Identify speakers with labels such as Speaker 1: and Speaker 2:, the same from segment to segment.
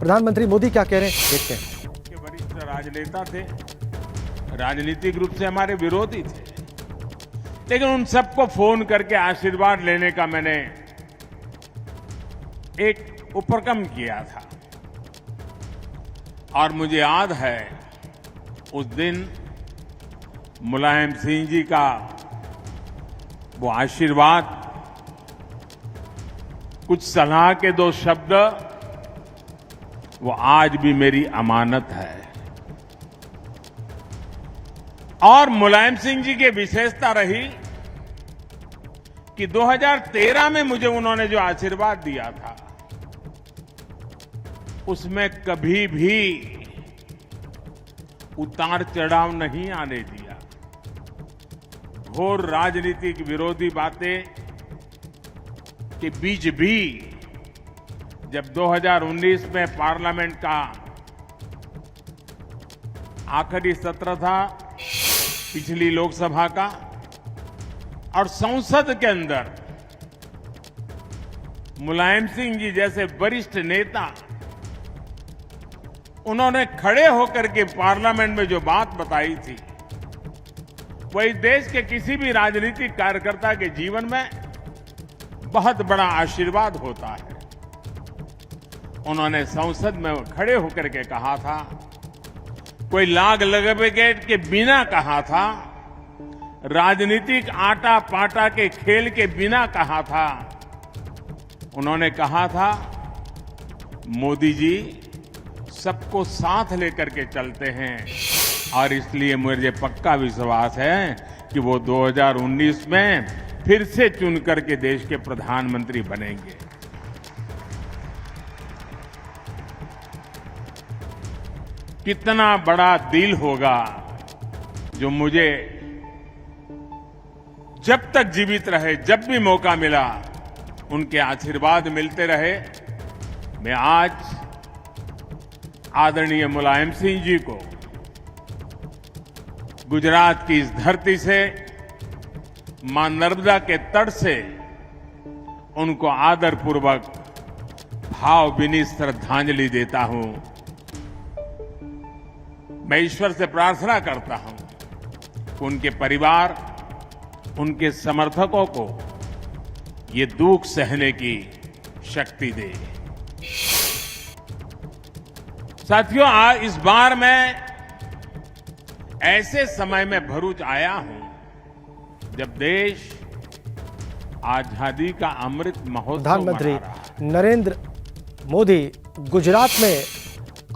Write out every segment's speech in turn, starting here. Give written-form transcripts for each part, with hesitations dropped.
Speaker 1: प्रधानमंत्री मोदी क्या कह रहे हैं, देखते हैं।
Speaker 2: के वरिष्ठ राजनेता थे, राजनीतिक रूप से हमारे विरोधी थे, लेकिन उन सबको फोन करके आशीर्वाद लेने का मैंने एक उपक्रम किया था। और मुझे याद है उस दिन मुलायम सिंह जी का वो आशीर्वाद, कुछ सलाह के दो शब्द, वो आज भी मेरी अमानत है। और मुलायम सिंह जी की विशेषता रही कि 2013 में मुझे उन्होंने जो आशीर्वाद दिया था, उसमें कभी भी उतार चढ़ाव नहीं आने दिया। घोर राजनीतिक विरोधी बातें के बीच भी जब 2019 में पार्लियामेंट का आखिरी सत्र था पिछली लोकसभा का, और संसद के अंदर मुलायम सिंह जी जैसे वरिष्ठ नेता, उन्होंने खड़े होकर के पार्लियामेंट में जो बात बताई थी, वही देश के किसी भी राजनीतिक कार्यकर्ता के जीवन में बहुत बड़ा आशीर्वाद होता है। उन्होंने संसद में खड़े होकर के कहा था, कोई लाग लपेट के बिना कहा था, राजनीतिक आटा पाटा के खेल के बिना कहा था। उन्होंने कहा था, मोदी जी सबको साथ लेकर के चलते हैं, और इसलिए मुझे पक्का विश्वास है कि वो 2019 में फिर से चुन करके देश के प्रधानमंत्री बनेंगे। कितना बड़ा दिल होगा जो मुझे जब तक जीवित रहे, जब भी मौका मिला, उनके आशीर्वाद मिलते रहे। मैं आज आदरणीय मुलायम सिंह जी को गुजरात की इस धरती से, मां नर्मदा के तट से उनको आदरपूर्वक भावभीनी श्रद्धांजलि देता हूं। मैं ईश्वर से प्रार्थना करता हूं कि उनके परिवार, उनके समर्थकों को ये दुख सहने की शक्ति दे। साथियों, आज इस बार मैं ऐसे समय में भरूच आया हूं जब देश आजादी का अमृत महोत्सव
Speaker 1: प्रधानमंत्री
Speaker 2: मना रहा है।
Speaker 1: नरेंद्र मोदी गुजरात में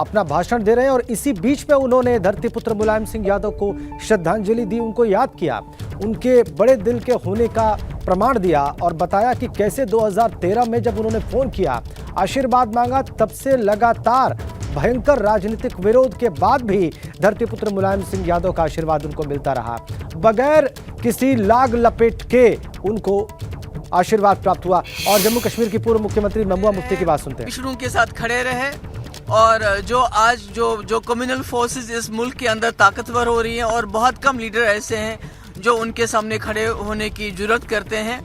Speaker 1: अपना भाषण दे रहे हैं और इसी बीच में उन्होंने धरतीपुत्र मुलायम सिंह यादव को श्रद्धांजलि दी, उनको याद किया, उनके बड़े दिल के होने का प्रमाण दिया और बताया कि कैसे 2013 में जब उन्होंने फोन किया, आशीर्वाद मांगा, तब से लगातार भयंकर राजनीतिक विरोध के बाद भी धरतीपुत्र मुलायम सिंह यादव का आशीर्वाद उनको मिलता रहा, बगैर किसी लाग लपेट के उनको आशीर्वाद प्राप्त हुआ। और जम्मू कश्मीर की पूर्व मुख्यमंत्री महबूबा मुफ्ती की बात सुनते हैं।
Speaker 3: विष्णु के साथ खड़े रहे, और जो आज जो कम्युनल फोर्सेस इस मुल्क के अंदर ताकतवर हो रही हैं, और बहुत कम लीडर ऐसे हैं जो उनके सामने खड़े होने की जुर्रत करते हैं।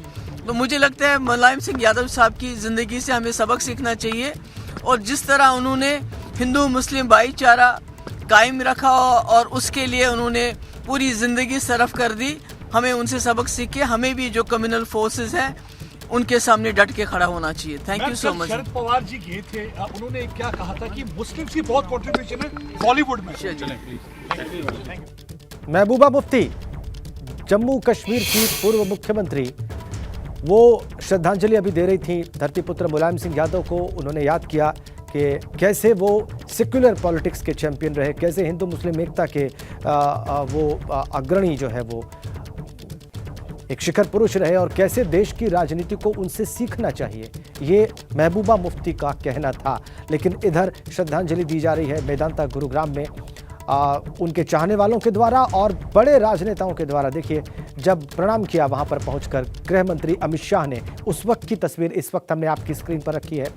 Speaker 3: तो मुझे लगता है मुलायम सिंह यादव साहब की ज़िंदगी से हमें सबक सीखना चाहिए, और जिस तरह उन्होंने हिंदू मुस्लिम भाईचारा कायम रखा और उसके लिए उन्होंने पूरी ज़िंदगी सर्फ कर दी, हमें उनसे सबक सीख के हमें भी जो कम्युनल फोर्सेस हैं उनके सामने डट के खड़ा होना चाहिए। Thank you so much.
Speaker 4: Sharad Pawar ji गए थे, उन्होंने क्या कहा था कि मुस्लिम्स की बहुत कंट्रीब्यूशन है बॉलीवुड में।
Speaker 1: महबूबा मुफ्ती, जम्मू कश्मीर की पूर्व मुख्यमंत्री, वो श्रद्धांजलि अभी दे रही थी धरतीपुत्र मुलायम सिंह यादव को। उन्होंने याद किया कि कैसे वो सेक्युलर पॉलिटिक्स के चैंपियन रहे, कैसे हिंदू मुस्लिम एकता के वो अग्रणी जो है वो एक शिखर पुरुष रहे, और कैसे देश की राजनीति को उनसे सीखना चाहिए, ये महबूबा मुफ्ती का कहना था। लेकिन इधर श्रद्धांजलि दी जा रही है मेदांता गुरुग्राम में उनके चाहने वालों के द्वारा और बड़े राजनेताओं के द्वारा। देखिए, जब प्रणाम किया वहां पर पहुंचकर गृह मंत्री अमित शाह ने, उस वक्त की तस्वीर इस वक्त हमने आपकी स्क्रीन पर रखी है,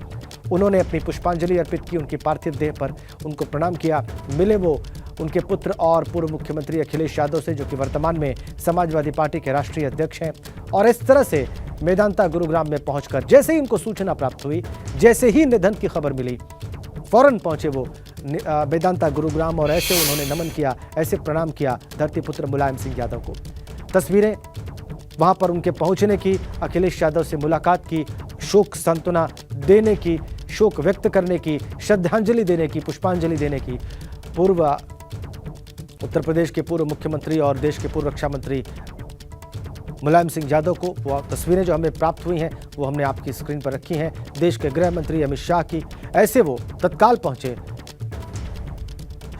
Speaker 1: उन्होंने अपनी पुष्पांजलि अर्पित की, उनकी पार्थिव देह पर उनको प्रणाम किया। मिले वो उनके पुत्र और पूर्व मुख्यमंत्री अखिलेश यादव से, जो कि वर्तमान में समाजवादी पार्टी के राष्ट्रीय अध्यक्ष हैं। और इस तरह से मेदांता गुरुग्राम में पहुंचकर जैसे ही इनको सूचना प्राप्त हुई, जैसे ही निधन की खबर मिली, फौरन पहुंचे वो मेदांता गुरुग्राम और ऐसे उन्होंने नमन किया, ऐसे प्रणाम किया धरतीपुत्र मुलायम सिंह यादव को। तस्वीरें वहां पर उनके पहुंचने की, अखिलेश यादव से मुलाकात की, शोक सांत्वना देने की, शोक व्यक्त करने की, श्रद्धांजलि देने की, पुष्पांजलि देने की। पूर्व उत्तर प्रदेश के पूर्व मुख्यमंत्री और देश के पूर्व रक्षा मंत्री मुलायम सिंह यादव को वो तस्वीरें जो हमें प्राप्त हुई हैं वो हमने आपकी स्क्रीन पर रखी हैं। देश के गृह मंत्री अमित शाह की, ऐसे वो तत्काल पहुंचे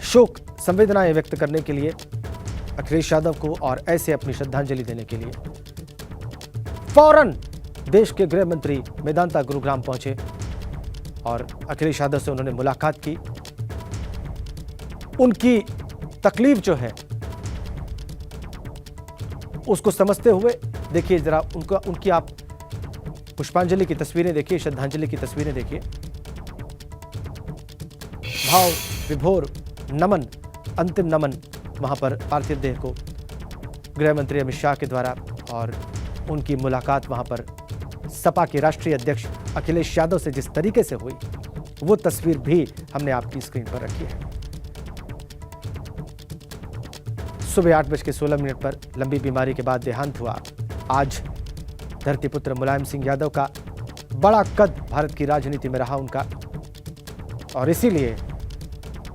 Speaker 1: शोक संवेदनाएं व्यक्त करने के लिए अखिलेश यादव को और ऐसे अपनी श्रद्धांजलि देने के लिए फौरन देश के गृह मंत्री मेदांता गुरुग्राम पहुंचे और अखिलेश यादव से उन्होंने मुलाकात की। उनकी तकलीफ जो है उसको समझते हुए देखिए जरा उनकी आप पुष्पांजलि की तस्वीरें देखिए, श्रद्धांजलि की तस्वीरें देखिए। भाव विभोर नमन, अंतिम नमन वहां पर पार्थिव देह को गृह मंत्री अमित शाह के द्वारा, और उनकी मुलाकात वहां पर सपा के राष्ट्रीय अध्यक्ष अखिलेश यादव से जिस तरीके से हुई वो तस्वीर भी हमने आपकी स्क्रीन पर रखी है। सुबह 8:16 पर लंबी बीमारी के बाद देहांत हुआ। आज धरतीपुत्र मुलायम सिंह यादव का बड़ा कद भारत की राजनीति में रहा उनका, और इसीलिए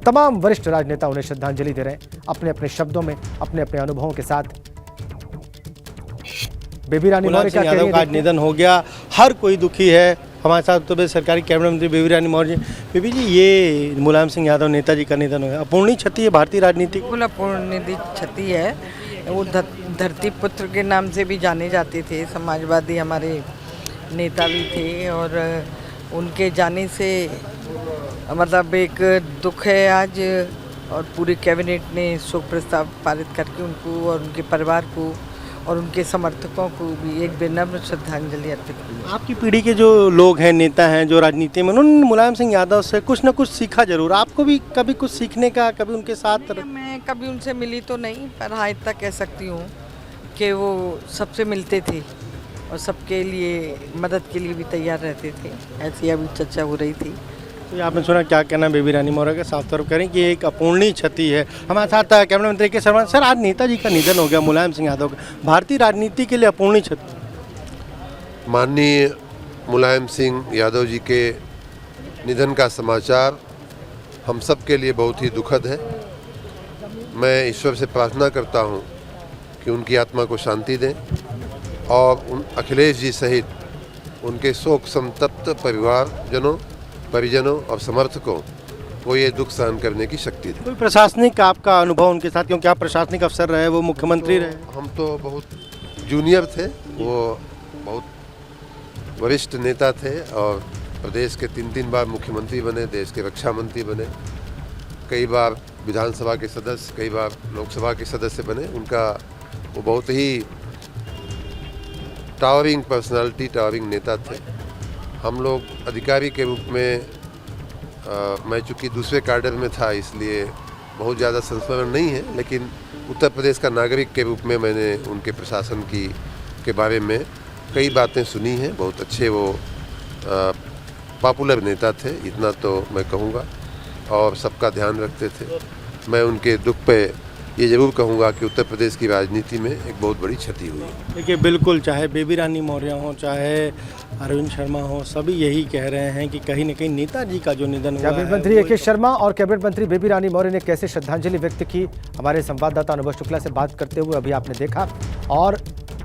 Speaker 1: तमाम वरिष्ठ राजनेता उन्हें श्रद्धांजलि दे रहे हैं अपने अपने शब्दों में, अपने अपने अनुभवों के साथ। बेबी रानी मौर्य का
Speaker 5: यादव का आज निधन हो गया, हर कोई दुखी है। हमारे साथ उत्तर प्रदेश सरकारी कैबिनेट मंत्री बेबी रानी मौर्य जी। बेबी जी, ये मुलायम सिंह यादव नेताजी का निधन हो गया, अपूर्णीय क्षति है भारतीय राजनीति
Speaker 6: बिल्कुल अपूर्णीय क्षति है। वो धरती पुत्र के नाम से भी जाने जाते थे, समाजवादी हमारे नेता भी थे, और उनके जाने से मतलब एक दुख है आज। और पूरे कैबिनेट ने शोक प्रस्ताव पारित करके उनको और उनके परिवार को और उनके समर्थकों को भी एक विनम्र श्रद्धांजलि अर्पित की।
Speaker 5: आपकी पीढ़ी के जो लोग हैं, नेता हैं जो राजनीति में, उन्होंने मुलायम सिंह यादव से कुछ न कुछ सीखा जरूर। आपको भी कभी कुछ सीखने का, कभी उनके साथ?
Speaker 6: मैं कभी उनसे मिली तो नहीं, पर हाँ इतना कह सकती हूँ कि वो सबसे मिलते थे और सबके लिए मदद के लिए भी तैयार रहते थे। ऐसी अभी चर्चा हो रही थी।
Speaker 5: तो आपने सुना क्या कहना बेबी रानी मौर्य का, साफ तौर पर करें कि एक अपूर्णीय क्षति है। हमारे साथ कैबिनेट मंत्री के शर्मा सर, आज नेताजी का निधन हो गया, मुलायम सिंह यादव का, भारतीय राजनीति के लिए अपूर्णीय क्षति।
Speaker 7: माननीय मुलायम सिंह यादव जी के निधन का समाचार हम सब के लिए बहुत ही दुखद है। मैं ईश्वर से प्रार्थना करता हूं कि उनकी आत्मा को शांति दें और उन अखिलेश जी सहित उनके शोक संतप्त परिजनों और समर्थकों को ये दुख सहन करने की शक्ति दे।
Speaker 5: कोई प्रशासनिक आपका अनुभव उनके साथ, क्योंकि आप प्रशासनिक अफसर रहे, वो मुख्यमंत्री रहे?
Speaker 7: हम तो बहुत जूनियर थे, वो बहुत वरिष्ठ नेता थे और प्रदेश के 3 बार मुख्यमंत्री बने, देश के रक्षा मंत्री बने, कई बार विधानसभा के सदस्य, कई बार लोकसभा के सदस्य बने। उनका वो बहुत ही टावरिंग पर्सनालिटी, टावरिंग नेता थे। हम लोग अधिकारी के रूप में मैं चूँकि दूसरे कैडर में था इसलिए बहुत ज़्यादा संस्मरण नहीं है, लेकिन उत्तर प्रदेश का नागरिक के रूप में मैंने उनके प्रशासन के बारे में कई बातें सुनी हैं। बहुत अच्छे वो पॉपुलर नेता थे, इतना तो मैं कहूँगा, और सबका ध्यान रखते थे। मैं उनके दुख पे ये जरूर कहूँगा कि उत्तर प्रदेश की राजनीति में एक बहुत बड़ी क्षति हुई।
Speaker 5: देखिए, बिल्कुल, चाहे बेबी रानी मौर्य हो, चाहे अरविंद शर्मा हो, सभी यही कह रहे हैं कि कहीं न कहीं नेताजी का जो निधन हुआ है।
Speaker 1: कैबिनेट मंत्री ए के शर्मा और कैबिनेट मंत्री बेबी रानी मौर्य ने कैसे श्रद्धांजलि व्यक्त की, हमारे संवाददाता अनुभव शुक्ला से बात करते हुए अभी आपने देखा। और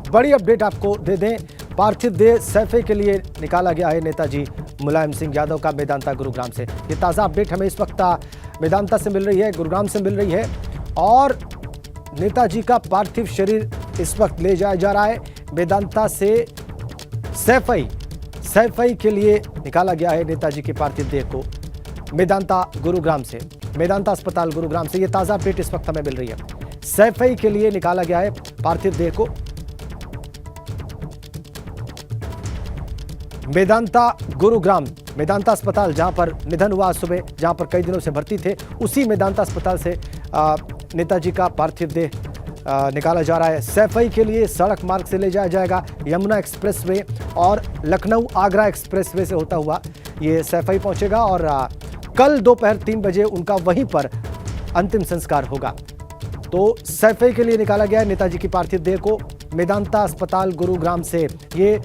Speaker 1: बड़ी अपडेट आपको दे दें, पार्थिव देह सैफई के लिए निकाला गया है नेताजी मुलायम सिंह यादव का मेदांता गुरुग्राम से। ये ताज़ा अपडेट हमें इस वक्त मेदांता से मिल रही है, गुरुग्राम से मिल रही है, और नेताजी का पार्थिव शरीर इस वक्त ले जाया जा रहा है मेदांता से सैफई के लिए निकाला गया है नेताजी के पार्थिव देह को मेदांता गुरुग्राम से, मेदांता अस्पताल गुरुग्राम से। ये ताज़ा अपडेट इस वक्त हमें मिल रही है। सैफई के लिए निकाला गया है पार्थिव देह को मेदांता गुरुग्राम, मेदांता अस्पताल जहां पर निधन हुआ सुबह, जहां पर कई दिनों से भर्ती थे, उसी मेदांता अस्पताल से नेताजी का पार्थिव देह निकाला जा रहा है। सैफई के लिए सड़क मार्ग से ले जाया जाएगा, यमुना एक्सप्रेसवे और लखनऊ आगरा एक्सप्रेसवे से होता हुआ ये सैफई पहुंचेगा और कल दोपहर 3 बजे उनका वहीं पर अंतिम संस्कार होगा। तो सैफई के लिए निकाला गया है नेताजी की पार्थिव देह को मेदांता अस्पताल गुरुग्राम से। ये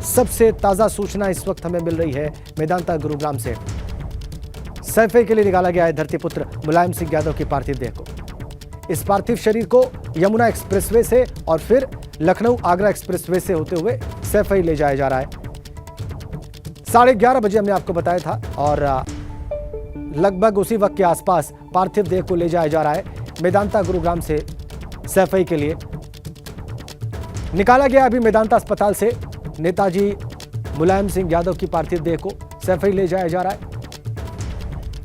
Speaker 1: सबसे ताजा सूचना इस वक्त हमें मिल रही है मेदांता गुरुग्राम से। सैफई के लिए निकाला गया है धरतीपुत्र मुलायम सिंह यादव की पार्थिव देह को। इस पार्थिव शरीर को यमुना एक्सप्रेसवे से और फिर लखनऊ आगरा एक्सप्रेसवे से होते हुए सैफई ले जाया जा रहा है। 11:30 बजे हमने आपको बताया था और लगभग उसी वक्त के आसपास पार्थिव देह को ले जाया जा रहा है मेदांता गुरुग्राम से सैफई के लिए। निकाला गया अभी मेदांता अस्पताल से नेताजी मुलायम सिंह यादव की पार्थिव देह को सैफई ले जाया जा रहा है।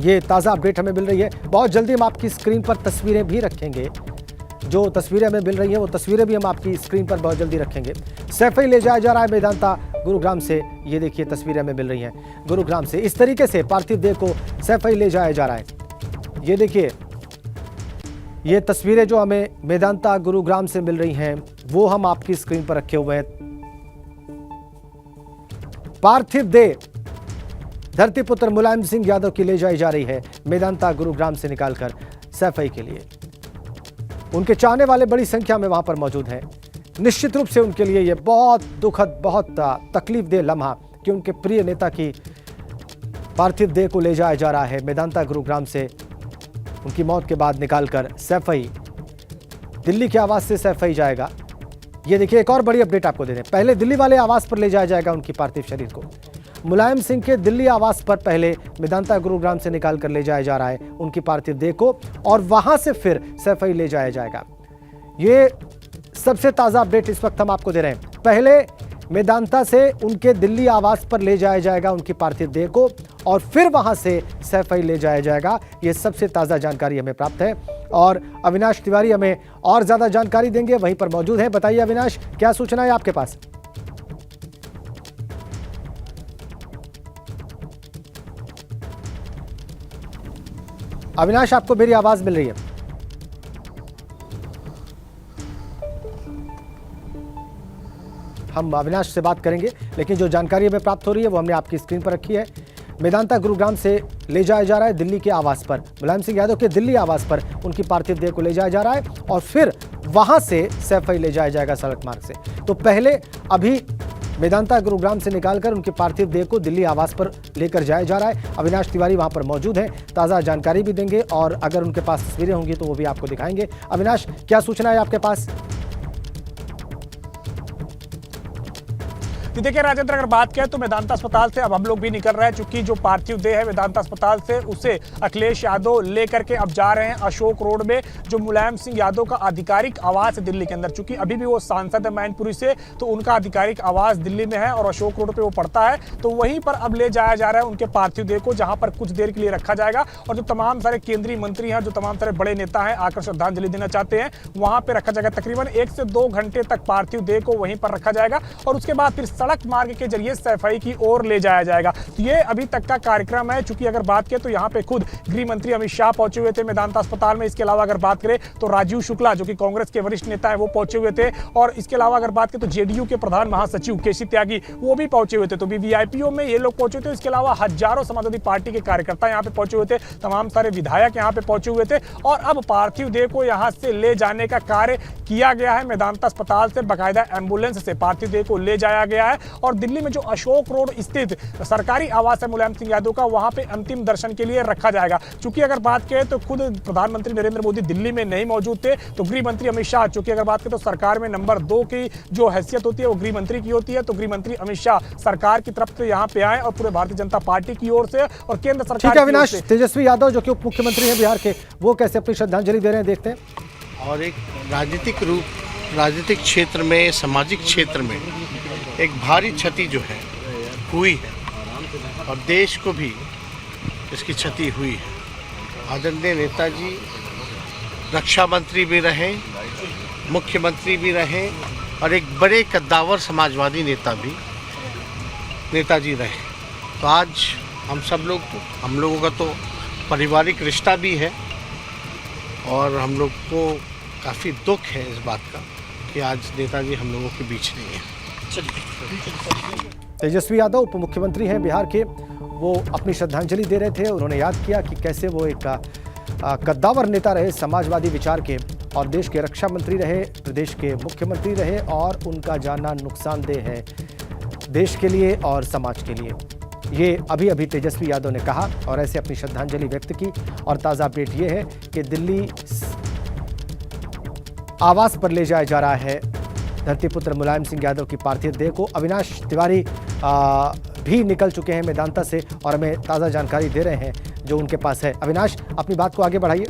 Speaker 1: ये ताज़ा अपडेट हमें मिल रही है। बहुत जल्दी हम आपकी स्क्रीन पर तस्वीरें भी रखेंगे। जो तस्वीरें हमें मिल रही हैं वो तस्वीरें भी हम आपकी स्क्रीन पर बहुत जल्दी रखेंगे। सैफई ले जाया जा रहा है मेदांता गुरुग्राम से। ये देखिए तस्वीरें हमें मिल रही हैं गुरुग्राम से। इस तरीके से पार्थिव देह को सैफई ले जाया जा रहा है। ये देखिए ये तस्वीरें जो हमें मेदांता गुरुग्राम से मिल रही हैं वो हम आपकी स्क्रीन पर रखे हुए हैं। पार्थिव देह धरतीपुत्र मुलायम सिंह यादव की ले जाई जा रही है मेदांता गुरुग्राम से निकालकर सैफई के लिए। उनके चाहने वाले बड़ी संख्या में वहां पर मौजूद हैं। निश्चित रूप से उनके लिए यह बहुत दुखद, बहुत तकलीफदेह लम्हा कि उनके प्रिय नेता की पार्थिव देह को ले जाया जा रहा है मेदांता गुरुग्राम से। उनकी मौत के बाद निकालकर सैफई दिल्ली के आवास से सैफई जाएगा। ये देखिए एक और बड़ी अपडेट आपको दे दें। पहले दिल्ली वाले आवास पर ले जाया जाएगा उनकी पार्थिव शरीर को। मुलायम सिंह के दिल्ली आवास पर पहले मेदांता गुरुग्राम से निकालकर ले जाया जा रहा है उनकी पार्थिव देह को और वहां से फिर सैफई ले जाया जाएगा। ये सबसे ताजा अपडेट इस वक्त हम आपको दे रहे हैं। पहले मेदांता से उनके दिल्ली आवास पर ले जाया जाएगा उनकी पार्थिव देह को और फिर वहां से सैफई ले जाया जाएगा। ये सबसे ताजा जानकारी हमें प्राप्त है और अविनाश तिवारी हमें और ज्यादा जानकारी देंगे, वहीं पर मौजूद है। बताइए अविनाश, क्या सूचना है आपके पास? अविनाश, आपको मेरी आवाज मिल रही है? हम अविनाश से बात करेंगे, लेकिन जो जानकारी हमें प्राप्त हो रही है वो हमने आपकी स्क्रीन पर रखी है। मेदांता गुरुग्राम से ले जाया जा रहा है दिल्ली के आवास पर, मुलायम सिंह यादव के दिल्ली आवास पर उनकी पार्थिव देह को ले जाया जा रहा है और फिर वहां से सैफई ले जाया जाएगा सड़क मार्ग से। तो पहले अभी मेदांता गुरुग्राम से निकालकर उनकी पार्थिव देह को दिल्ली आवास पर लेकर जाया जा रहा है। अविनाश तिवारी वहां पर मौजूद हैं, ताज़ा जानकारी भी देंगे और अगर उनके पास तस्वीरें होंगी तो वो भी आपको दिखाएंगे। अविनाश, क्या सूचना है आपके पास?
Speaker 4: देखिए राजेंद्र, अगर बात करें तो मेदांता अस्पताल से अब हम लोग भी निकल रहे हैं, चूंकि जो पार्थिव देह है मेदांता अस्पताल से उसे अखिलेश यादव लेकर के अब जा रहे हैं अशोक रोड में, जो मुलायम सिंह यादव का आधिकारिक आवास है दिल्ली के अंदर। चूंकि अभी भी वो सांसद है मैनपुरी से, तो उनका आधिकारिक आवास दिल्ली में है और अशोक रोड पे वो पड़ता है। तो वहीं पर अब ले जाया जा रहा है उनके पार्थिव देह को, जहां पर कुछ देर के लिए रखा जाएगा और जो तमाम सारे केंद्रीय मंत्री हैं, जो तमाम सारे बड़े नेता हैं आकर श्रद्धांजलि देना चाहते हैं, वहां पर रखा जाएगा। तकरीबन 1 से 2 घंटे तक पार्थिव देह को वहीं पर रखा जाएगा और उसके बाद फिर सड़क मार्ग के ये सैफई की ओर ले जाया जाएगा। तो ये अभी तक का कार्यक्रम है। चूंकि अगर बात करें तो यहाँ पे खुद गृह मंत्री अमित शाह पहुंचे हुए थे मेदांता अस्पताल में। इसके अलावा अगर बात करें तो राजीव शुक्ला, जो कि कांग्रेस के वरिष्ठ नेता है, वो पहुंचे हुए थे और इसके अलावा अगर बात करें तो जेडीयू के प्रधान महासचिव केसी त्यागी वो भी पहुंचे हुए थे। तो वीवीआईपीओ में ये लोग पहुंचे थे। इसके अलावा हजारों समाजवादी पार्टी के कार्यकर्ता यहाँ पे पहुंचे हुए थे, तमाम सारे विधायक यहाँ पे पहुंचे हुए थे और अब पार्थिव देह को यहाँ से ले जाने का कार्य किया गया है। मेदांता अस्पताल से बाकायदा एम्बुलेंस से पार्थिव देह को ले जाया गया है और दिल्ली में जो अशोक रोड स्थित सरकारी आवास है मुलायम सिंह यादव का, वहां पे अंतिम दर्शन के लिए रखा जाएगा। चूंकि अगर बात करें तो खुद प्रधानमंत्री नरेंद्र मोदी दिल्ली में नहीं मौजूद थे, तो गृह मंत्री अमित शाह, चूंकि अगर बात करें तो सरकार में नंबर 2 की जो हैसियत होती है वो गृह मंत्री की होती है, तो गृह मंत्री अमित शाह सरकार की तरफ से यहाँ पे आए और पूरे भारतीय जनता पार्टी की ओर से और केंद्र सरकार।
Speaker 1: ठीक है अविनाश, तेजस्वी यादव जो कि उप मुख्यमंत्री हैं बिहार के, वो कैसे अपनी श्रद्धांजलि दे रहे हैं, देखते हैं।
Speaker 5: और एक राजनीतिक क्षेत्र में, सामाजिक क्षेत्र में एक भारी क्षति जो है हुई है और देश को भी इसकी क्षति हुई है। आदरणीय नेताजी रक्षा मंत्री भी रहे, मुख्यमंत्री भी रहे और एक बड़े कद्दावर समाजवादी नेता भी नेताजी रहे। तो आज हम लोगों का तो पारिवारिक रिश्ता भी है और हम लोग को काफ़ी दुख है इस बात का कि आज नेताजी हम लोगों के बीच नहीं है।
Speaker 1: तेजस्वी यादव उप मुख्यमंत्री हैं बिहार के, वो अपनी श्रद्धांजलि दे रहे थे। उन्होंने याद किया कि कैसे वो एक कद्दावर नेता रहे, समाजवादी विचार के, और देश के रक्षा मंत्री रहे, प्रदेश के मुख्यमंत्री रहे, और उनका जाना नुकसानदेह है देश के लिए और समाज के लिए। ये अभी अभी तेजस्वी यादव ने कहा और ऐसे अपनी श्रद्धांजलि व्यक्त की। और ताज़ा अपडेट ये है कि दिल्ली आवास पर ले जाया जा रहा है धरतीपुत्र मुलायम सिंह यादव की पार्थिव देह को। अविनाश तिवारी भी निकल चुके हैं मेदांता से और हमें ताज़ा जानकारी दे रहे हैं जो उनके पास है। अविनाश, अपनी बात को आगे बढ़ाइए।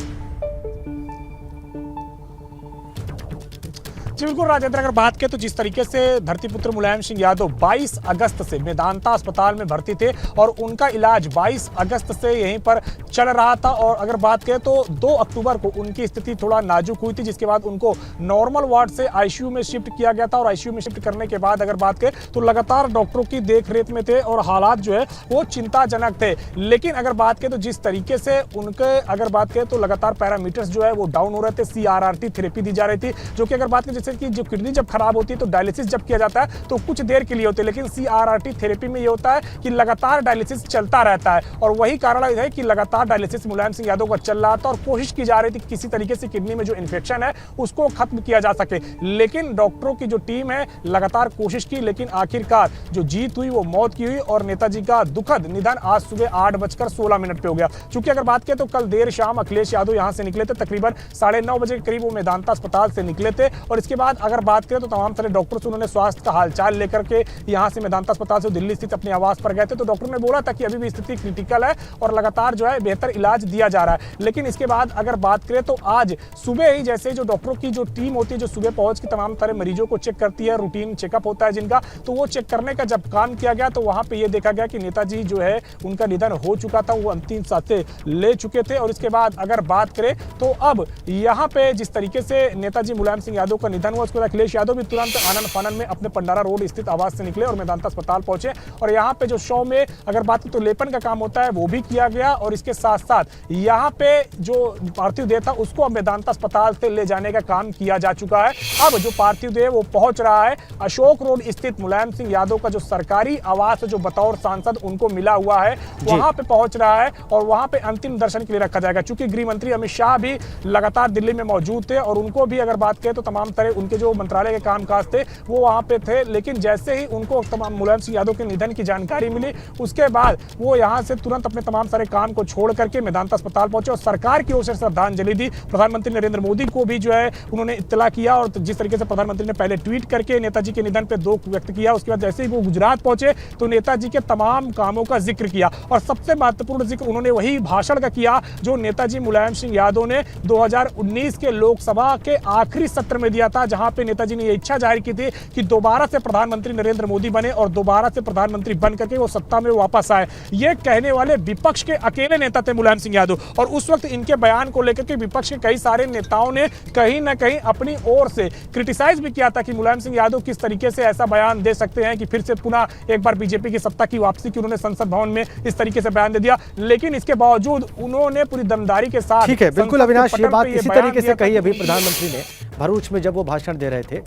Speaker 4: जी बिल्कुल राजेंद्र, अगर बात करें तो जिस तरीके से धरतीपुत्र मुलायम सिंह यादव 22 अगस्त से मेदांता अस्पताल में भर्ती थे और उनका इलाज 22 अगस्त से यहीं पर चल रहा था, और अगर बात करें तो 2 अक्टूबर को उनकी स्थिति थोड़ा नाजुक हुई थी, जिसके बाद उनको नॉर्मल वार्ड से आईसीयू में शिफ्ट किया गया था। और आईसीयू में शिफ्ट करने के बाद अगर बात करें तो लगातार डॉक्टरों की देखरेख में थे और हालात जो है वो चिंताजनक थे। लेकिन अगर बात करें तो जिस तरीके से उनके अगर बात करें तो लगातार पैरामीटर्स जो है वो डाउन हो रहे थे। CRRT थेरेपी दी जा रही थी, जो कि अगर बात करें जैसे कि जो किडनी जब खराब होती है तो डायलिसिस जब किया जाता है तो कुछ देर के लिए होते हैं, लेकिन CRRT थेरेपी में ये होता है कि लगातार डायलिसिस चलता रहता है। और वही कारण है कि लगातार डायलिसिस मुलायम सिंह यादव का चल रहा था और कोशिश की जा रही थी किसी तरीके से किडनी में जो इन्फेक्शन है उसको खत्म किया जा सके। लेकिन डॉक्टरों की जो टीम है लगातार कोशिश की, लेकिन आखिरकार जो जीत हुई वो मौत की हुई और नेताजी का दुखद निधन आज सुबह 8:16 पे हो गया। चूंकि अगर बात करें तो कल देर शाम अखिलेश यादव यहां से निकले थे, तकरीबन 9:30 बजे के करीब वो मेदांता अस्पताल से निकले थे। और इसके बाद अगर बात करें तो तमाम सारे डॉक्टर से उन्होंने स्वास्थ्य का हालचाल लेकर के यहां से मेदांता अस्पताल से दिल्ली स्थित अपने आवास पर गए थे। तो डॉक्टर ने बोला था कि अभी भी स्थिति क्रिटिकल है और लगातार जो है बेहतर इलाज दिया जा रहा है। लेकिन इसके बाद अगर बात करें तो आज सुबह ही जैसे जो डॉक्टरों की जो टीम होती है जो सुबह पहुंच के तमाम सारे मरीजों को चेक करती है, रूटीन चेकअप होता है जिनका, तो वो चेक करने का जब काम किया गया तो वहां पे ये देखा गया कि नेताजी जो है उनका निधन हो चुका था, वो अंतिम सांसें ले चुके थे। और इसके बाद अगर बात करें तो अब यहाँ पे जिस तरीके से नेताजी मुलायम सिंह यादव का निधन हुआ उसके बाद अखिलेश यादव भी तुरंत आनन फानन में अपने पंडारा रोड स्थित आवास से निकले और मेदांता अस्पताल पहुंचे। और यहाँ पे जो शव में अगर बात तो लेपन का काम होता है वो भी किया गया और इसके साथ साथ यहाँ पे जो पार्थिव देह था उसको अब मेदांता अस्पताल से ले जाने का काम किया जा चुका है। अब जो पार्थिव देह वो पहुंच रहा है अशोक रोड स्थित मुलायम सिंह यादव का जो सरकारी आवास है जो बतौर सांसद उनको मिला हुआ है वहां पे पहुंच रहा है और वहां पे अंतिम दर्शन के लिए रखा जाएगा। चूंकि गृह मंत्री अमित शाह भी लगातार दिल्ली में मौजूद थे और उनको भी अगर बात करें तो तमाम तरह उनके जो मंत्रालय के कामकाज थे वो वहां पे थे। लेकिन जैसे ही उनको तमाम मुलायम सिंह यादव के निधन की जानकारी मिली उसके बाद वो यहां से तुरंत अपने तमाम सारे काम को छोड़ करके मेदांता अस्पताल पहुंचे और सरकार की ओर से श्रद्धांजलि दी। प्रधानमंत्री नरेंद्र मोदी को भी जो है उन्होंने इत्तला किया और जिस तरीके से प्रधानमंत्री ने पहले ट्वीट करके नेताजी के निधन पर दुख व्यक्त किया, उसके बाद जैसे ही वो गुजरात पहुंचे तो नेताजी के तमाम कामों का जिक्र किया और सबसे महत्वपूर्ण जिक्र उन्होंने वही भाषण का किया जो नेताजी मुलायम सिंह यादव ने 2019 के लोकसभा के आखिरी सत्र में दिया था, जहां पे नेताजी ने ये इच्छा जाहिर की थी कि दोबारा से प्रधानमंत्री नरेंद्र मोदी बने और दोबारा से प्रधानमंत्री बन करके वो सत्ता में वापस आए। ये कहने वाले विपक्ष के अकेले नेता थे मुलायम सिंह यादव और उस वक्त इनके बयान को लेकर के विपक्ष के कई सारे नेताओं ने कहीं ना कहीं अपनी ओर से क्रिटिसाइज भी किया था कि मुलायम सिंह यादव किस तरीके से ऐसा बयान दे सकते हैं कि फिर से पुनः एक बार बीजेपी की सत्ता की वापसी की उन्होंने संसद भवन में इस तरीके से बयान दे दिया। लेकिन इसके बावजूद उन्होंने पूरी दमदारी के साथ
Speaker 1: ठीक है, बिल्कुल अविनाश, ये बात इसी तरीके से कही अभी प्रधानमंत्री ने भरूच में जब वो भाषण दे रहे थे।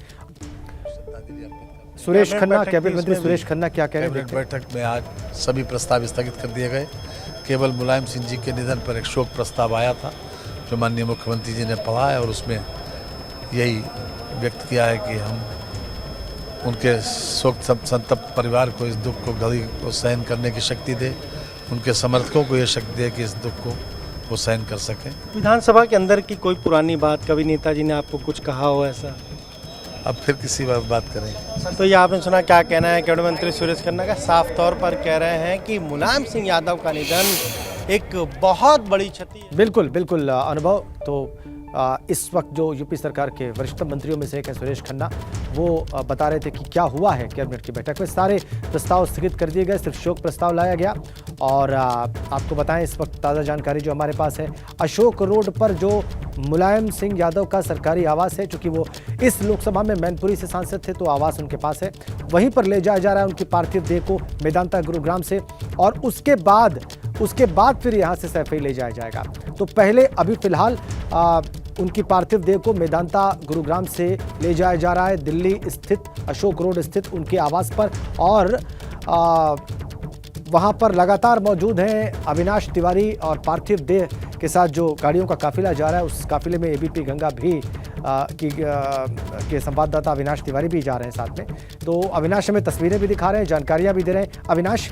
Speaker 1: सुरेश खन्ना, कैबिनेट मंत्री सुरेश खन्ना क्या कह रहे थे?
Speaker 8: बैठक में आज सभी प्रस्ताव स्थगित कर दिए गए। केवल मुलायम सिंह जी के निधन पर एक शोक प्रस्ताव आया था जो माननीय मुख्यमंत्री जी ने पढ़ा है और उसमें यही व्यक्त किया है कि हम उनके शोक संतप्त परिवार को इस दुख को घड़ी को सहन करने की शक्ति दे, उनके समर्थकों को ये शक्ति दे कि इस दुख को वो सहन कर सकें।
Speaker 5: विधानसभा के अंदर की कोई पुरानी बात कभी नेताजी ने आपको कुछ कहा हो ऐसा?
Speaker 8: अब फिर किसी बात करेंगे
Speaker 5: सर, तो ये आपने सुना, क्या कहना है कैबिनेट मंत्री सुरेश खन्ना का? साफ तौर पर कह रहे हैं कि मुलायम सिंह यादव का निधन एक बहुत बड़ी क्षति है।
Speaker 1: बिल्कुल बिल्कुल अनुभव। तो इस वक्त जो यूपी सरकार के वरिष्ठ मंत्रियों में से एक है सुरेश खन्ना, वो बता रहे थे कि क्या हुआ है कैबिनेट की बैठक में। सारे प्रस्ताव स्थगित कर दिए गए, सिर्फ शोक प्रस्ताव लाया गया। और आपको बताएं इस वक्त ताज़ा जानकारी जो हमारे पास है, अशोक रोड पर जो मुलायम सिंह यादव का सरकारी आवास है, चूँकि वो इस लोकसभा में मैनपुरी से सांसद थे तो आवास उनके पास है, वहीं पर ले जाया जा रहा है उनकी पार्थिव देह को मेदांता गुरुग्राम से और उसके बाद फिर यहाँ से सैफई ले जाया जाएगा। तो पहले अभी फिलहाल उनकी पार्थिव देह को मेदांता गुरुग्राम से ले जाया जा रहा है दिल्ली स्थित अशोक रोड स्थित उनके आवास पर और वहां पर लगातार मौजूद हैं अविनाश तिवारी और पार्थिव देह के साथ जो गाड़ियों का काफिला जा रहा है, उस काफिले में एबीपी गंगा भी के संवाददाता अविनाश तिवारी भी जा रहे हैं साथ में। तो अविनाश हमें तस्वीरें भी दिखा रहे हैं, जानकारियां भी दे रहे हैं। अविनाश,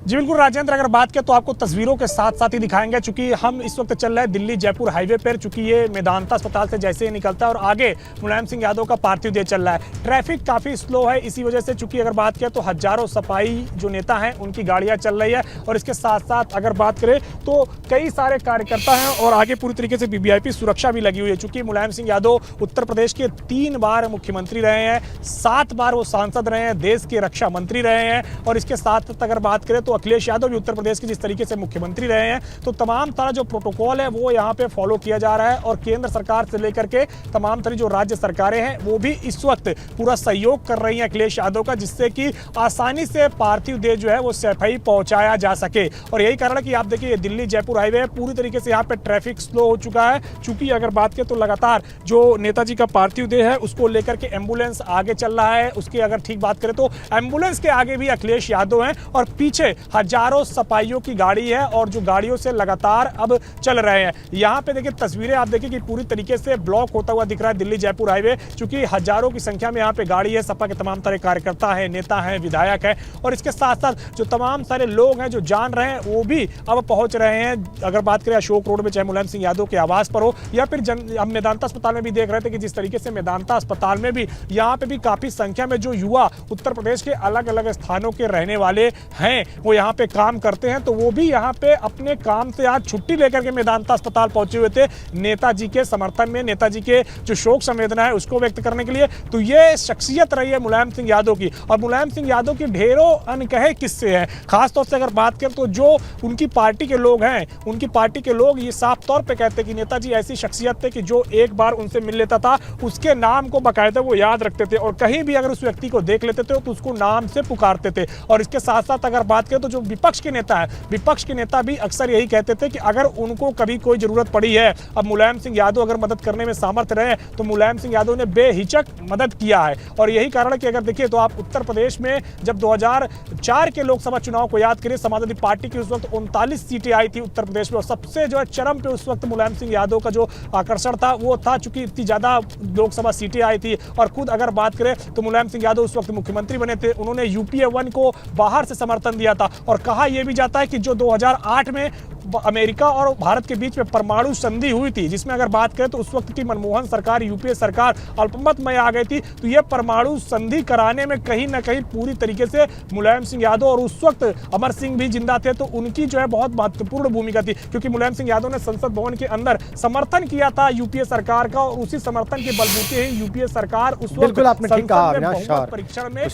Speaker 4: जी बिल्कुल राजेंद्र, अगर बात करें तो आपको तस्वीरों के साथ साथ ही दिखाएंगे, चूंकि हम इस वक्त चल रहे हैं दिल्ली जयपुर हाईवे पर, चूंकि ये मेदांता अस्पताल से जैसे ही निकलता है और आगे मुलायम सिंह यादव का पार्थिव देह चल रहा है। ट्रैफिक काफ़ी स्लो है, इसी वजह से चूंकि अगर बात करें तो हजारों सफाई जो नेता हैं उनकी गाड़ियाँ चल रही है, और इसके साथ साथ अगर बात करें तो कई सारे कार्यकर्ता हैं और आगे पूरी तरीके से वीवीआईपी सुरक्षा भी लगी हुई है। चूंकि मुलायम सिंह यादव उत्तर प्रदेश के 3 बार मुख्यमंत्री रहे हैं, 7 बार वो सांसद रहे हैं, देश के रक्षा मंत्री रहे हैं, और इसके साथ अगर बात करें तो अखिलेश यादव भी उत्तर प्रदेश के जिस तरीके से मुख्यमंत्री रहे हैं, तो तमाम तरह जो प्रोटोकॉल है वो यहाँ पे फॉलो किया जा रहा है, और केंद्र सरकार से लेकर के तमाम तरह जो राज्य सरकारें हैं वो भी इस वक्त पूरा सहयोग कर रही हैं अखिलेश यादव का, जिससे कि आसानी से पार्थिव देह जो है वो सैफई पहुंचाया जा सके। और यही कारण है कि आप देखिए दिल्ली जयपुर हाईवे पूरी तरीके से यहाँ पे ट्रैफिक स्लो हो चुका है, चूंकि अगर बात करें तो लगातार जो नेताजी का पार्थिव देह है उसको लेकर के एम्बुलेंस आगे चल रहा है। उसकी अगर ठीक बात करें तो एम्बुलेंस के आगे भी अखिलेश यादव हैं, और पीछे हजारों सफाइयों की गाड़ी है, और जो गाड़ियों से लगातार अब चल रहे हैं। यहाँ पे देखिए तस्वीरें आप देखिए कि पूरी तरीके से ब्लॉक होता हुआ दिख रहा है दिल्ली जयपुर हाईवे, क्योंकि हजारों की संख्या में यहाँ पे गाड़ी है, सपा के तमाम तरह कार्यकर्ता हैं, नेता हैं, विधायक हैं, और इसके साथ साथ जो तमाम सारे लोग हैं जो जान रहे हैं वो भी अब पहुंच रहे हैं। अगर बात करें अशोक रोड में, चाहे मुलायम सिंह यादव के आवास पर हो या फिर हम मेदांता अस्पताल में भी देख रहे थे कि जिस तरीके से मेदांता अस्पताल में भी यहाँ पे भी काफी संख्या में जो युवा उत्तर प्रदेश के अलग अलग स्थानों के रहने वाले हैं वो यहाँ पे काम करते हैं, तो वो भी यहाँ पे अपने काम से आज छुट्टी लेकर के मेदांता अस्पताल पहुंचे हुए थे नेताजी के समर्थन में, नेताजी के जो शोक संवेदना है उसको व्यक्त करने के लिए। तो ये शख्सियत रही है मुलायम सिंह यादव की, और मुलायम सिंह यादव की ढेरों अनकहे किस्से हैं। खासतौर से अगर बात करें तो जो उनकी पार्टी के लोग हैं, उनकी पार्टी के लोग ये साफ तौर पर कहते हैं कि नेताजी ऐसी शख्सियत थे कि जो एक बार उनसे मिल लेता था उसके नाम को बाकायदा वो याद रखते थे, और कहीं भी अगर उस व्यक्ति को देख लेते थे तो उसको नाम से पुकारते थे। और इसके साथ साथ अगर बात करें तो जो विपक्ष के नेता है, विपक्ष के नेता भी अक्सर यही कहते थे कि अगर उनको कभी कोई जरूरत पड़ी है, अब मुलायम सिंह यादव अगर मदद करने में सामर्थ्य रहे तो मुलायम सिंह यादव ने बेहिचक मदद किया है। और यही कारण है कि अगर देखिए तो आप उत्तर प्रदेश में जब 2004 के लोकसभा चुनाव को याद करिए, समाजवादी पार्टी की उस वक्त 39 सीटें आई थी उत्तर प्रदेश में, और सबसे जो है चरम पे उस वक्त मुलायम सिंह यादव का जो आकर्षण था वो था, चूंकि इतनी ज्यादा लोकसभा सीटें आई थी। और खुद अगर बात करें तो मुलायम सिंह यादव उस वक्त मुख्यमंत्री बने थे, उन्होंने यूपीए 1 को बाहर से समर्थन दिया था, और कहा यह भी जाता है कि जो 2008 में अमेरिका और भारत के बीच में परमाणु संधि हुई थी, जिसमें अगर बात करें तो उस वक्त की मनमोहन सरकार, यूपीए सरकार अल्पमत में आ गई थी, तो यह परमाणु संधि कराने में कहीं ना कहीं पूरी तरीके से मुलायम सिंह यादव, और उस वक्त अमर सिंह भी जिंदा थे, तो उनकी जो है बहुत महत्वपूर्ण भूमिका थी, क्योंकि मुलायम सिंह यादव ने संसद भवन के अंदर समर्थन किया था यूपीए सरकार का, और उसी समर्थन के बलबूते ही यूपीए सरकार उस वक्त
Speaker 1: बिल्कुल आपने ठीक कहा अविनाश।
Speaker 4: परीक्षण में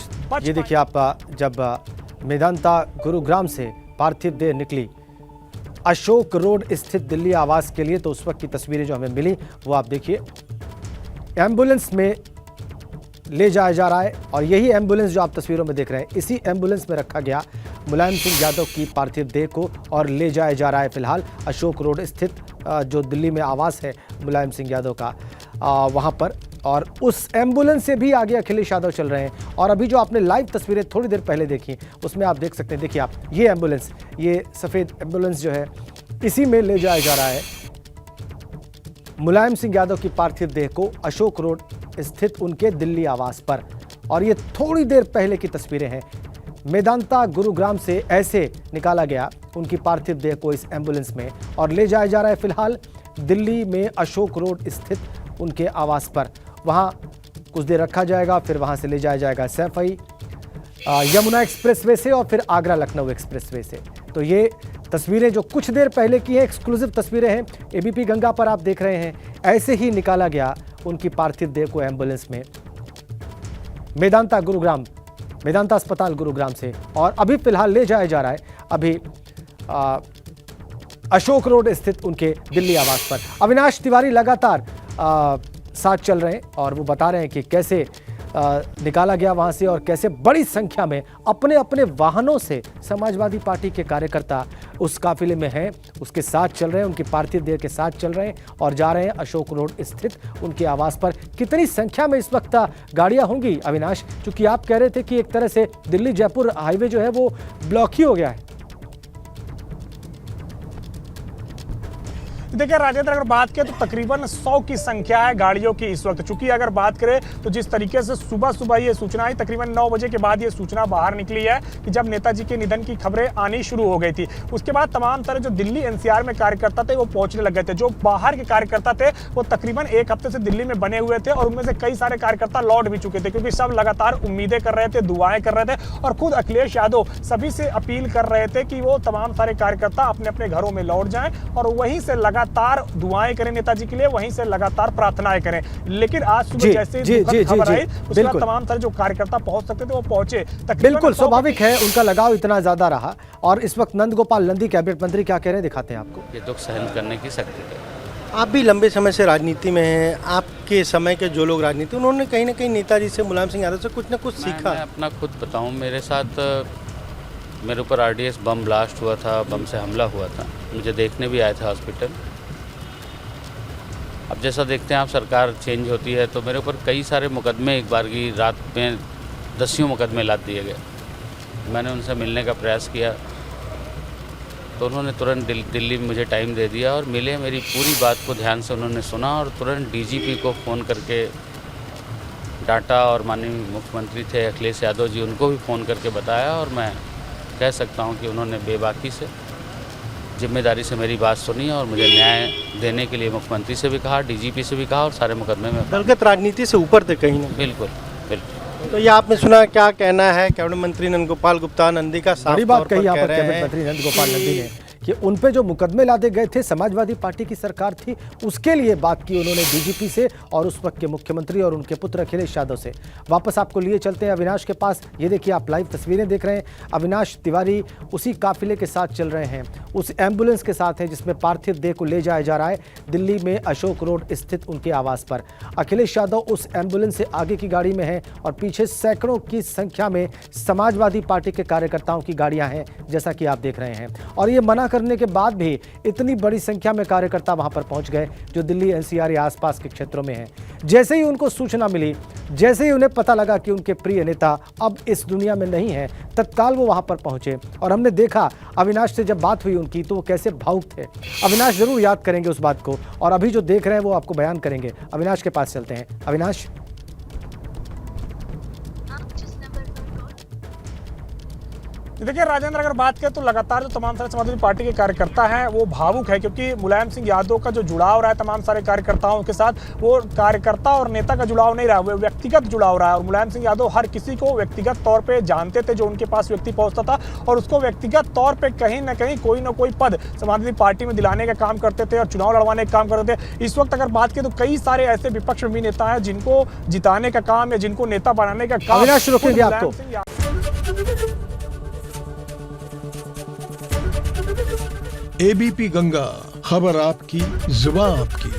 Speaker 1: ये देखिए आप जब मेदांता गुरुग्राम से पार्थिव देह निकली अशोक रोड स्थित दिल्ली आवास के लिए, तो उस वक्त की तस्वीरें जो हमें मिली वो आप देखिए। एम्बुलेंस में ले जाया जा रहा है, और यही एम्बुलेंस जो आप तस्वीरों में देख रहे हैं, इसी एम्बुलेंस में रखा गया मुलायम सिंह यादव की पार्थिव देह को, और ले जाया जा रहा है फिलहाल अशोक रोड स्थित जो दिल्ली में आवास है मुलायम सिंह यादव का, वहाँ पर। और उस एम्बुलेंस से भी आगे अखिलेश यादव चल रहे हैं, और अभी जो आपने लाइव तस्वीरें थोड़ी देर पहले देखी उसमें आप देख सकते हैं, देखिए आप ये एम्बुलेंस, ये सफ़ेद एम्बुलेंस जो है इसी में ले जाया जा रहा है मुलायम सिंह यादव की पार्थिव देह को अशोक रोड स्थित उनके दिल्ली आवास पर। और ये थोड़ी देर पहले की तस्वीरें हैं, मेदांता गुरुग्राम से ऐसे निकाला गया उनकी पार्थिव देह को इस एम्बुलेंस में, और ले जाया जा रहा है फिलहाल दिल्ली में अशोक रोड स्थित उनके आवास पर। वहाँ कुछ देर रखा जाएगा, फिर वहाँ से ले जाया जाएगा सैफई, यमुना एक्सप्रेसवे से, और फिर आगरा लखनऊ एक्सप्रेसवे से। तो ये तस्वीरें जो कुछ देर पहले की हैं, एक्सक्लूसिव तस्वीरें हैं, एबीपी गंगा पर आप देख रहे हैं। ऐसे ही निकाला गया उनकी पार्थिव देह को एम्बुलेंस में मेदांता गुरुग्राम, मेदांता अस्पताल गुरुग्राम से, और अभी फिलहाल ले जाया जा रहा है अभी अशोक रोड स्थित उनके दिल्ली आवास पर। अविनाश तिवारी लगातार साथ चल रहे हैं, और वो बता रहे हैं कि कैसे निकाला गया वहां से और कैसे बड़ी संख्या में अपने अपने वाहनों से समाजवादी पार्टी के कार्यकर्ता उस काफिले में हैं, उसके साथ चल रहे हैं, उनकी पार्थिव देह के साथ चल रहे हैं और जा रहे हैं अशोक रोड स्थित उनके आवास पर। कितनी संख्या में इस वक्त गाड़ियां होंगी अविनाश, क्योंकि आप कह रहे थे कि एक तरह से दिल्ली जयपुर हाईवे जो है वो ब्लॉक ही हो गया है।
Speaker 4: देखिए राजेंद्र, अगर बात करें तो तकरीबन 100 की संख्या है गाड़ियों की इस वक्त। चूंकि अगर बात करें तो जिस तरीके से सुबह सुबह ये सूचना आई, तकरीबन 9 बजे के बाद ये सूचना बाहर निकली है कि जब नेताजी के निधन की खबरें आनी शुरू हो गई थी, उसके बाद तमाम तरह जो दिल्ली एनसीआर में कार्यकर्ता थे वो पहुंचने लग गए थे। जो बाहर के कार्यकर्ता थे वो तकरीबन एक हफ्ते से दिल्ली में बने हुए थे और उनमें से कई सारे कार्यकर्ता लौट भी चुके थे, क्योंकि सब लगातार उम्मीदें कर रहे थे, दुआएं कर रहे थे और खुद अखिलेश यादव सभी से अपील कर रहे थे कि वो तमाम सारे कार्यकर्ता अपने अपने घरों में लौट जाएं और वहीं से लगातार दुआएं करें नेताजी के लिए, वहीं से लगातार प्रार्थनाएं करें। लेकिन आज सुबह जैसे खबर आई उसके बाद तमाम तरह जो कार्यकर्ता पहुंच सकते थे वो पहुंचे।
Speaker 1: बिल्कुल स्वाभाविक है, उनका लगाव इतना ज्यादा रहा। और इस वक्त नंद गोपाल नंदी कैबिनेट मंत्री क्या कह रहे हैं, दिखाते हैं आपको।
Speaker 9: ये दुख सहन करने की शक्ति है।
Speaker 5: आप भी लंबे समय से राजनीति में हैं, आपके समय के जो लोग राजनीति, उन्होंने कहीं ना कहीं नेताजी से, मुलायम सिंह यादव से कुछ ना कुछ सीखा।
Speaker 9: मैं अपना खुद बताऊं, मेरे साथ मेरे ऊपर आरडीएक्स बम ब्लास्ट हुआ था, बम से हमला हुआ था, मुझे देखने भी आए थे हॉस्पिटल। अब जैसा देखते हैं आप, सरकार चेंज होती है तो मेरे ऊपर कई सारे मुकदमे एक बार की रात में 10 मुकदमे लाद दिए गए। मैंने उनसे मिलने का प्रयास किया तो उन्होंने तुरंत दिल्ली में मुझे टाइम दे दिया और मिले। मेरी पूरी बात को ध्यान से उन्होंने सुना और तुरंत डीजीपी को फ़ोन करके डांटा और माननीय मुख्यमंत्री थे अखिलेश यादव जी, उनको भी फ़ोन करके बताया। और मैं कह सकता हूं कि उन्होंने बेबाकी से, जिम्मेदारी से मेरी बात सुनी और मुझे न्याय देने के लिए मुख्यमंत्री से भी कहा, डीजीपी से भी कहा और सारे मुकदमे में।
Speaker 5: दलगत राजनीति से ऊपर थे कहीं ना।
Speaker 9: बिल्कुल बिल्कुल।
Speaker 5: तो ये आपने सुना, क्या कहना है कैबिनेट मंत्री नंद गोपाल गुप्ता नंदी का?
Speaker 1: बड़ी बात कही यहाँ पर कैबिनेट मंत्री नंद गोपाल नंदी ने कि उन पे जो मुकदमे लादे गए थे, समाजवादी पार्टी की सरकार थी, उसके लिए बात की उन्होंने डीजीपी से और उस वक्त के मुख्यमंत्री और उनके पुत्र अखिलेश यादव से। वापस आपको लिए चलते हैं अविनाश के पास। ये देखिए, आप लाइव तस्वीरें देख रहे हैं। अविनाश तिवारी उसी काफिले के साथ चल रहे हैं, उस एम्बुलेंस के साथ हैं जिसमें पार्थिव देह को ले जाया जा रहा है दिल्ली में अशोक रोड स्थित उनके आवास पर। अखिलेश यादव उस एम्बुलेंस से आगे की गाड़ी में है और पीछे सैकड़ों की संख्या में समाजवादी पार्टी के कार्यकर्ताओं की गाड़ियां हैं, जैसा कि आप देख रहे हैं। और ये मना करने के बाद भी इतनी बड़ी संख्या में कार्यकर्ता वहां पर पहुंच गए जो दिल्ली एनसीआर या आसपास के क्षेत्रों में हैं। जैसे ही उनको सूचना मिली, जैसे ही उन्हें पता लगा कि उनके प्रिय नेता अब इस दुनिया में नहीं है, तत्काल वो वहां पर पहुंचे। और हमने देखा अविनाश से जब बात हुई उनकी तो वो कैसे भावुक थे। अविनाश जरूर याद करेंगे उस बात को और अभी जो देख रहे हैं वो आपको बयान करेंगे। अविनाश के पास चलते हैं। अविनाश,
Speaker 4: देखिए राजेंद्र, अगर बात करें तो लगातार जो तमाम सारे समाजवादी पार्टी के कार्यकर्ता हैं वो भावुक है, क्योंकि मुलायम सिंह यादव का जो जुड़ाव रहा है तमाम सारे कार्यकर्ताओं के साथ, वो कार्यकर्ता और नेता का जुड़ाव नहीं रहा, वो व्यक्तिगत जुड़ाव रहा है। और मुलायम सिंह यादव हर किसी को व्यक्तिगत तौर पे जानते थे जो उनके पास व्यक्ति पहुंचता था और उसको व्यक्तिगत तौर पर कहीं ना कहीं कोई ना कोई पद समाजवादी पार्टी में दिलाने का काम करते थे और चुनाव लड़वाने का काम करते थे। इस वक्त अगर बात करें तो कई सारे ऐसे विपक्ष में भी नेता हैं जिनको जिताने का काम या जिनको नेता बनाने का काम।
Speaker 1: अविनाश, रोकेंगे आपको।
Speaker 10: एबीपी गंगा, खबर आपकी, जुबान आपकी।